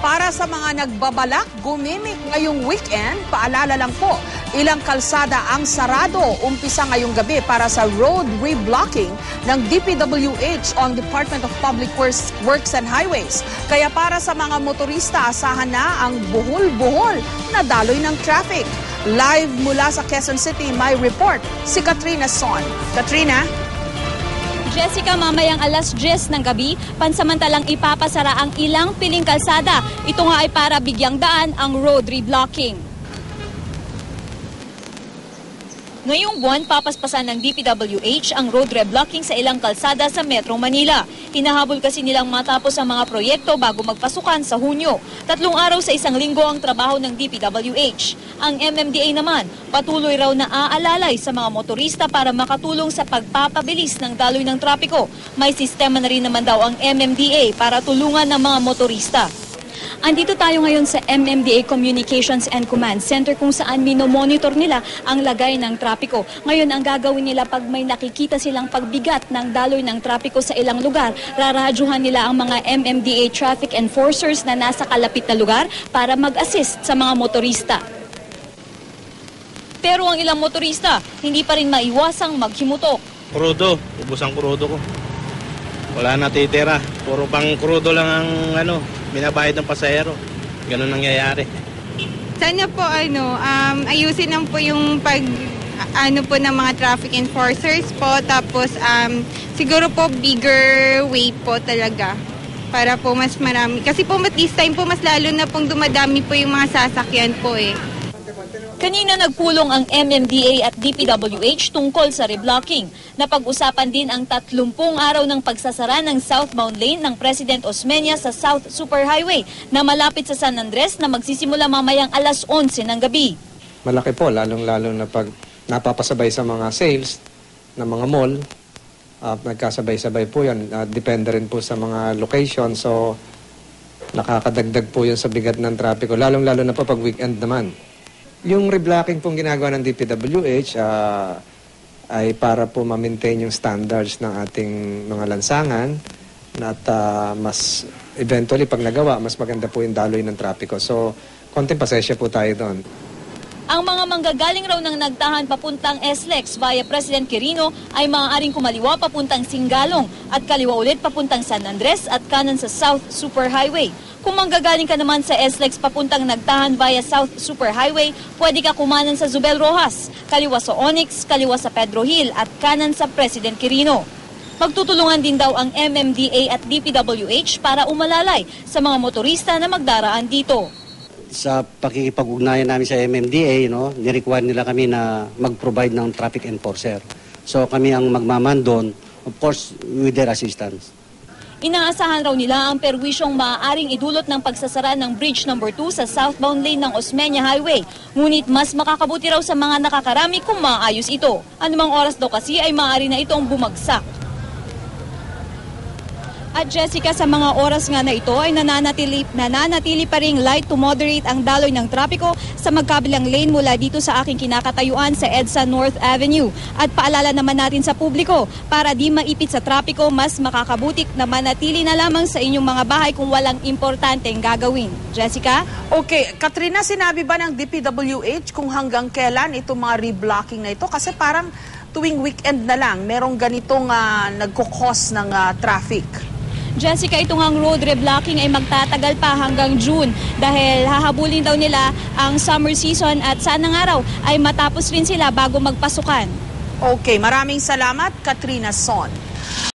Para sa mga nagbabalak gumimik ngayong weekend, paalala lang po, ilang kalsada ang sarado umpisa ngayong gabi para sa road reblocking ng DPWH on Department of Public Works and Highways. Kaya para sa mga motorista, asahan na ang buhol-buhol na daloy ng traffic. Live mula sa Quezon City, may report si Katrina Son. Katrina? Jessica, mamayang alas 10 ng gabi, pansamantalang ipapasara ang ilang piling kalsada. Ito nga ay para bigyang daan ang road reblocking. Ngayong buwan, papaspasan ng DPWH ang road reblocking sa ilang kalsada sa Metro Manila. Hinahabol kasi nilang matapos ang mga proyekto bago magpasukan sa Hunyo. 3 araw sa isang linggo ang trabaho ng DPWH. Ang MMDA naman, patuloy raw na aalalay sa mga motorista para makatulong sa pagpapabilis ng daloy ng trapiko. May sistema na rin naman daw ang MMDA para tulungan ng mga motorista. Andito tayo ngayon sa MMDA Communications and Command Center kung saan minomonitor nila ang lagay ng trapiko. Ngayon, ang gagawin nila pag may nakikita silang pagbigat ng daloy ng trapiko sa ilang lugar, raradyuhan nila ang mga MMDA traffic enforcers na nasa kalapit na lugar para mag-assist sa mga motorista. Pero ang ilang motorista, hindi pa rin maiwasang maghimutok. Krudo, ubos ang krudo ko. Wala na titira. Puro pang krudo lang ang binabayad ng pasahero. Ganun nangyayari. Sana po ayusin lang po yung po ng mga traffic enforcers po, tapos siguro po bigger way po talaga para po mas marami. Kasi po this time po mas lalo na pong dumadami po yung mga sasakyan po eh. Kanina nagpulong ang MMDA at DPWH tungkol sa reblocking. Napag-usapan din ang 30 araw ng pagsasara ng southbound lane ng President Osmeña sa South Superhighway na malapit sa San Andres na magsisimula mamayang alas 11 ng gabi. Malaki po, lalong-lalo na pag napapasabay sa mga sales ng mga mall. Nagkasabay-sabay po yan. Depende rin po sa mga location. So, nakakadagdag po yun sa bigat ng trapiko. Lalong-lalo na po pag weekend naman. Yung reblocking pong ginagawa ng DPWH ay para po ma-maintain yung standards ng ating mga lansangan at mas eventually pag nagawa, mas maganda po yung daloy ng trapiko. So, konting pasensya po tayo doon. Ang mga manggagaling raw ng nagtahan papuntang SLEX via President Quirino ay maaaring kumaliwa papuntang Singalong at kaliwa ulit papuntang San Andres at kanan sa South Superhighway. Kung manggagaling ka naman sa SLEX papuntang nagtahan via South Superhighway, pwede ka kumanan sa Zubel Rojas, kaliwa sa Onyx, kaliwa sa Pedro Hill at kanan sa President Quirino. Magtutulungan din daw ang MMDA at DPWH para umalalay sa mga motorista na magdaraan dito. Sa pakikipag-ugnayan namin sa MMDA, nirequire nila kami na mag-provide ng traffic enforcer. So kami ang magmaman doon, of course, with their assistance. Inaasahan raw nila ang perwisyong maaaring idulot ng pagsasara ng Bridge No. 2 sa southbound lane ng Osmeña Highway. Ngunit mas makakabuti raw sa mga nakakarami kung maayos ito. Anumang oras daw kasi ay maaari na itong bumagsak. At Jessica, sa mga oras nga na ito ay nananatili pa ring light to moderate ang daloy ng trapiko sa magkabilang lane mula dito sa aking kinakatayuan sa EDSA North Avenue. At paalala naman natin sa publiko, para di maipit sa trapiko, mas makakabutik na manatili na lamang sa inyong mga bahay kung walang importanteng gagawin. Jessica? Okay, Katrina, sinabi ba ng DPWH kung hanggang kailan itong mga reblocking na ito? Kasi parang tuwing weekend na lang, merong ganitong nagkukos ng traffic. Jessica, itong ang road reblocking ay magtatagal pa hanggang June dahil hahabulin daw nila ang summer season at sana nga raw ay matapos rin sila bago magpasukan. Okay, maraming salamat, Katrina Son.